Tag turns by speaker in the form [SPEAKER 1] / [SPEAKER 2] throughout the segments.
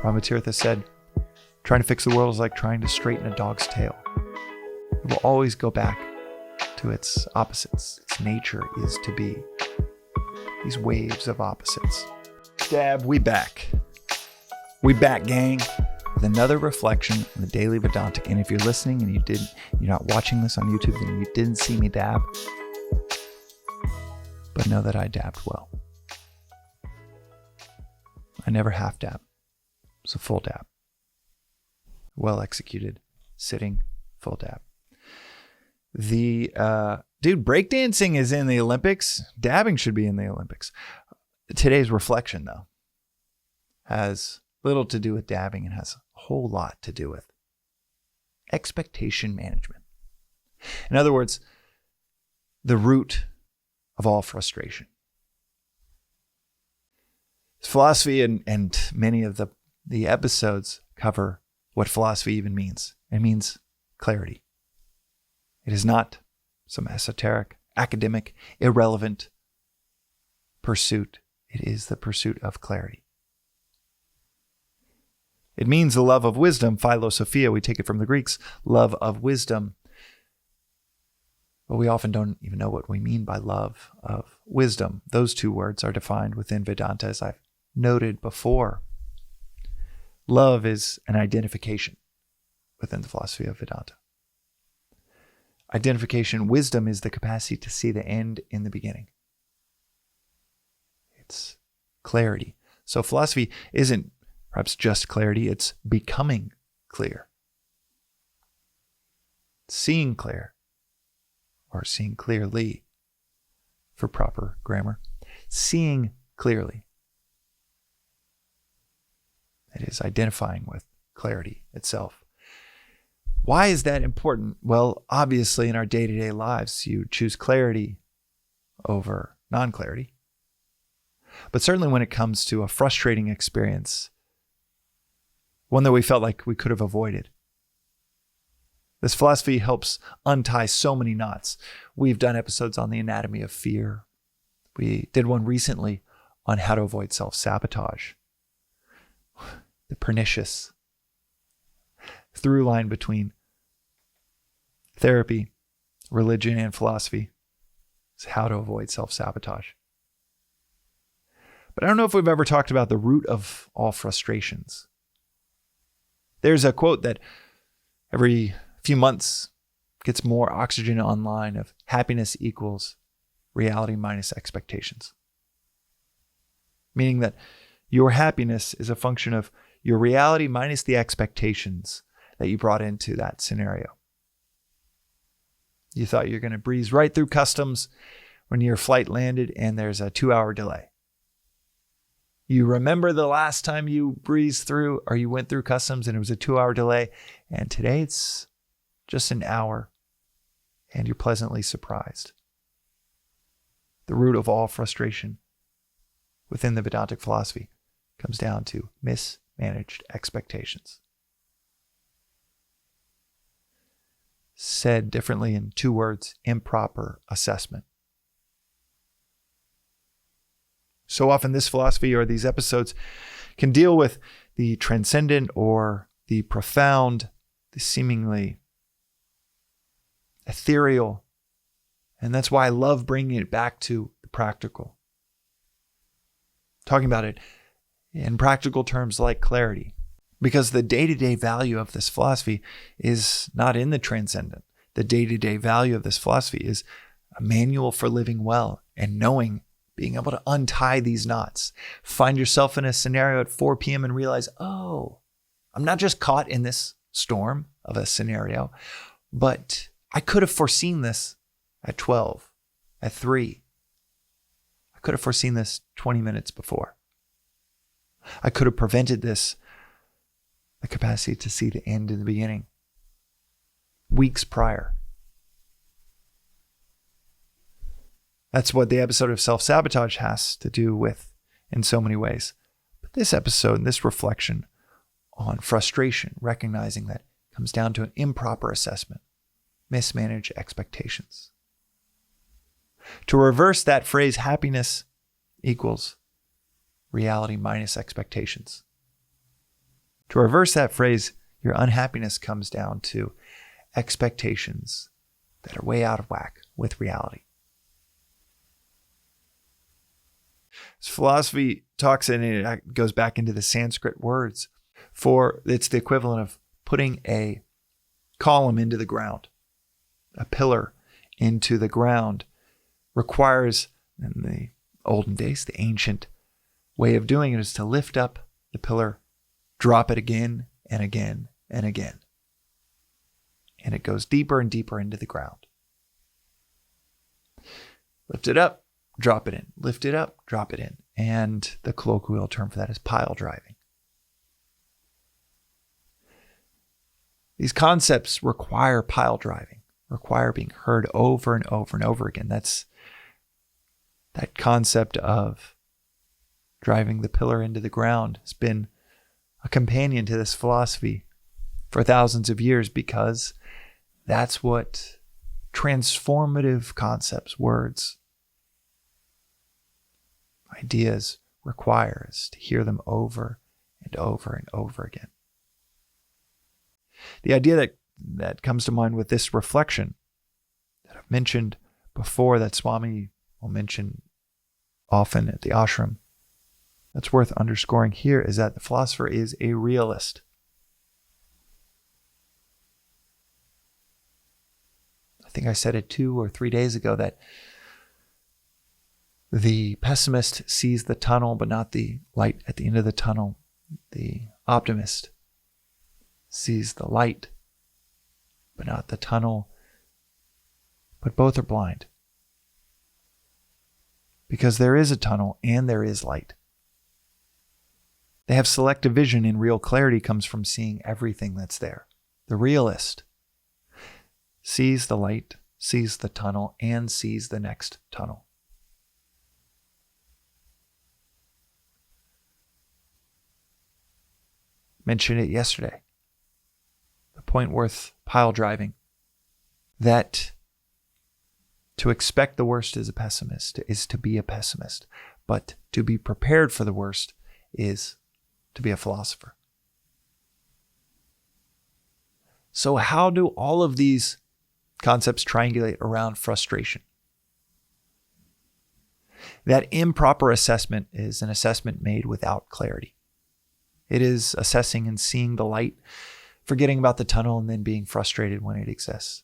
[SPEAKER 1] Ramatirtha said, trying to fix the world is like trying to straighten a dog's tail. It will always go back to its opposites. Its nature is to be these waves of opposites. Dab, we back. We back, gang, with another reflection on the Daily Vedantic. And if you're listening and you're not watching this on YouTube, then you didn't see me dab. But know that I dabbed well. I never half dab. It's a full dab. Well executed, sitting, full dab. Dude, breakdancing is in the Olympics. Dabbing should be in the Olympics. Today's reflection, though, has little to do with dabbing and has a whole lot to do with expectation management. In other words, the root of all frustration. Philosophy and many of the episodes cover what philosophy even means. It means clarity. It is not some esoteric, academic, irrelevant pursuit. It is the pursuit of clarity. It means the love of wisdom, philosophia. We take it from the Greeks, love of wisdom. But we often don't even know what we mean by love of wisdom. Those two words are defined within Vedanta, as I've noted before. Love is an identification within the philosophy of Vedanta. Identification, wisdom is the capacity to see the end in the beginning. It's clarity. So philosophy isn't perhaps just clarity, it's becoming clear. Seeing clear, or seeing clearly for proper grammar. Seeing clearly. It is identifying with clarity itself. Why is that important? Well, obviously in our day-to-day lives, you choose clarity over non-clarity. But certainly when it comes to a frustrating experience, one that we felt like we could have avoided, this philosophy helps untie so many knots. We've done episodes on the anatomy of fear. We did one recently on how to avoid self-sabotage. The pernicious through line between therapy, religion, and philosophy is how to avoid self-sabotage. But I don't know if we've ever talked about the root of all frustrations. There's a quote that every few months gets more oxygen online of happiness equals reality minus expectations. Meaning that your happiness is a function of your reality minus the expectations that you brought into that scenario. You thought you're going to breeze right through customs when your flight landed and there's a 2-hour delay. You remember the last time you breezed through or you went through customs and it was a 2-hour delay, and today it's just an hour and you're pleasantly surprised. The root of all frustration within the Vedantic philosophy comes down to mismanaged expectations. Said differently in 2 words, improper assessment. So often this philosophy or these episodes can deal with the transcendent or the profound, the seemingly ethereal. And that's why I love bringing it back to the practical. Talking about it in practical terms like clarity. Because the day-to-day value of this philosophy is not in the transcendent. The day-to-day value of this philosophy is a manual for living well and knowing, being able to untie these knots. Find yourself in a scenario at 4 p.m. and realize, oh, I'm not just caught in this storm of a scenario, but I could have foreseen this at 12, at 3. I could have foreseen this 20 minutes before. I could have prevented this, the capacity to see the end in the beginning, weeks prior. That's what the episode of self-sabotage has to do with in so many ways. But this episode, this reflection on frustration, recognizing that comes down to an improper assessment, mismanaged expectations. To reverse that phrase, happiness equals reality minus expectations. To reverse that phrase, your unhappiness comes down to expectations that are way out of whack with reality. This philosophy talks, and it goes back into the Sanskrit words for, it's the equivalent of putting a column into the ground. A pillar into the ground requires, in the olden days, the ancient way of doing it is to lift up the pillar, drop it again and again and again. And it goes deeper and deeper into the ground. Lift it up, drop it in. Lift it up, drop it in. And the colloquial term for that is pile driving. These concepts require pile driving, require being heard over and over and over again. That's that concept of driving the pillar into the ground has been a companion to this philosophy for thousands of years, because that's what transformative concepts, words, ideas require, is to hear them over and over and over again. The idea that comes to mind with this reflection that I've mentioned before, that Swami will mention often at the ashram, that's worth underscoring here, is that the philosopher is a realist. I think I said it 2 or 3 days ago that the pessimist sees the tunnel but not the light at the end of the tunnel. The optimist sees the light but not the tunnel. But both are blind, because there is a tunnel and there is light. They have selective vision, and real clarity comes from seeing everything that's there. The realist sees the light, sees the tunnel, and sees the next tunnel. Mentioned it yesterday. The point worth pile driving, that to expect the worst as a pessimist is to be a pessimist, but to be prepared for the worst is to be a philosopher. So how do all of these concepts triangulate around frustration? That improper assessment is an assessment made without clarity. It is assessing and seeing the light, forgetting about the tunnel, and then being frustrated when it exists.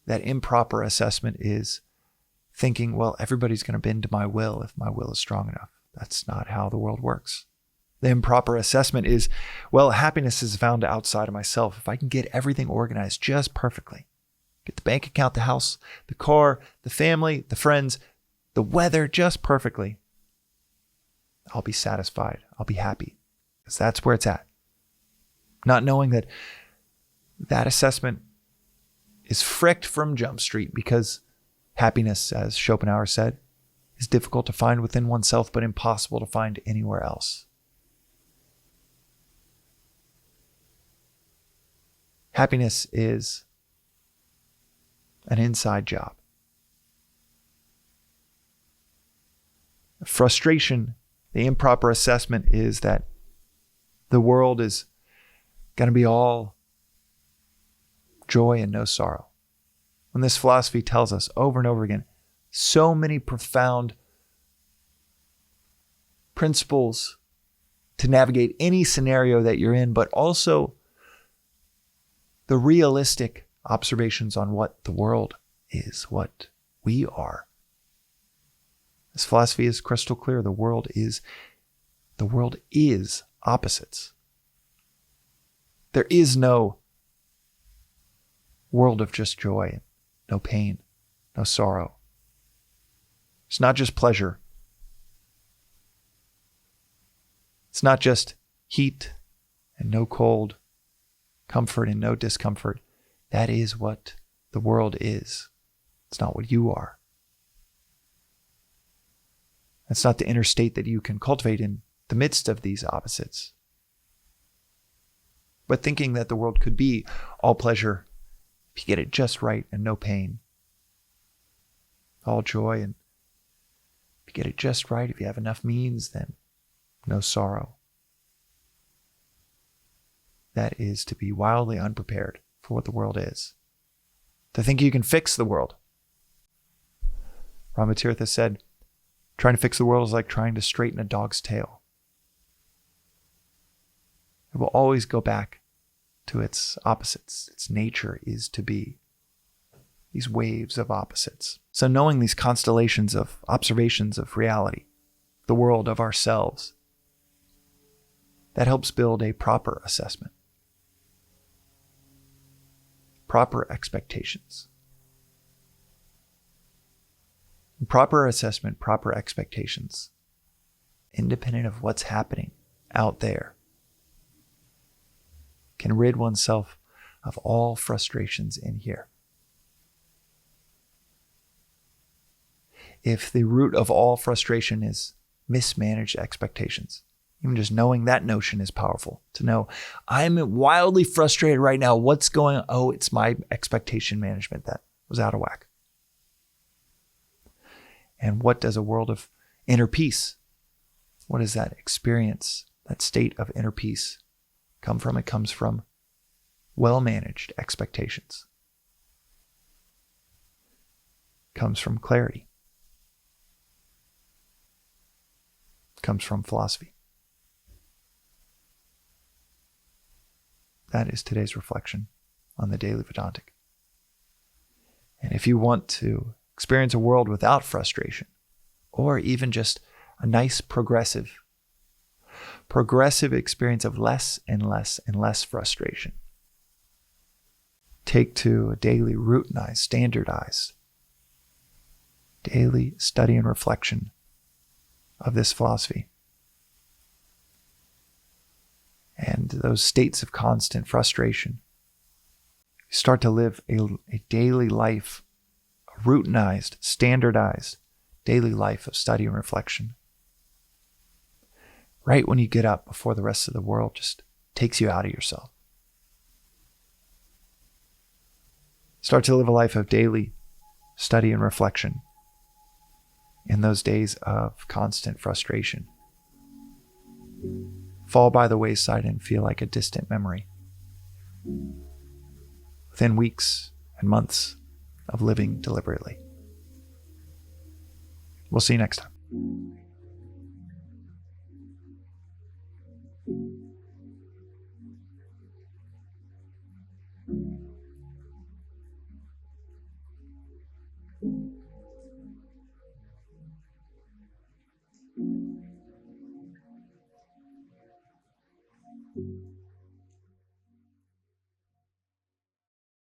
[SPEAKER 1] That improper assessment is thinking, well, everybody's going to bend to my will if my will is strong enough. That's not how the world works. The improper assessment is, well, happiness is found outside of myself. If I can get everything organized just perfectly, get the bank account, the house, the car, the family, the friends, the weather just perfectly, I'll be satisfied. I'll be happy, because that's where it's at. Not knowing that that assessment is fricked from Jump Street, because happiness, as Schopenhauer said, is difficult to find within oneself, but impossible to find anywhere else. Happiness is an inside job. Frustration, the improper assessment, is that the world is going to be all joy and no sorrow. When this philosophy tells us over and over again so many profound principles to navigate any scenario that you're in, but also the realistic observations on what the world is, what we are. This philosophy is crystal clear. The world is opposites. There is no world of just joy, no pain, no sorrow. It's not just pleasure. It's not just heat and no cold, comfort and no discomfort. That is what the world is. It's not what you are. It's not the inner state that you can cultivate in the midst of these opposites. But thinking that the world could be all pleasure if you get it just right and no pain, all joy, and if you get it just right, if you have enough means, then no sorrow. That is to be wildly unprepared for what the world is. To think you can fix the world. Ramatirtha said, trying to fix the world is like trying to straighten a dog's tail. It will always go back to its opposites. Its nature is to be these waves of opposites. So knowing these constellations of observations of reality, the world of ourselves, that helps build a proper assessment. Proper expectations. Proper assessment, proper expectations, independent of what's happening out there, can rid oneself of all frustrations in here. If the root of all frustration is mismanaged expectations, even just knowing that notion is powerful. To know, I'm wildly frustrated right now. What's going on? Oh, it's my expectation management that was out of whack. And what does a world of inner peace, what does that experience, that state of inner peace come from? It comes from well-managed expectations. It comes from clarity. It comes from philosophy. That is today's reflection on the Daily Vedantic. And if you want to experience a world without frustration, or even just a nice progressive experience of less and less and less frustration, take to a daily routinized, standardized, daily study and reflection of this philosophy. And those states of constant frustration, you start to live a daily life, a routinized, standardized daily life of study and reflection. Right when you get up before the rest of the world just takes you out of yourself. Start to live a life of daily study and reflection in those days of constant frustration. Fall by the wayside and feel like a distant memory. Within weeks and months of living deliberately. We'll see you next time.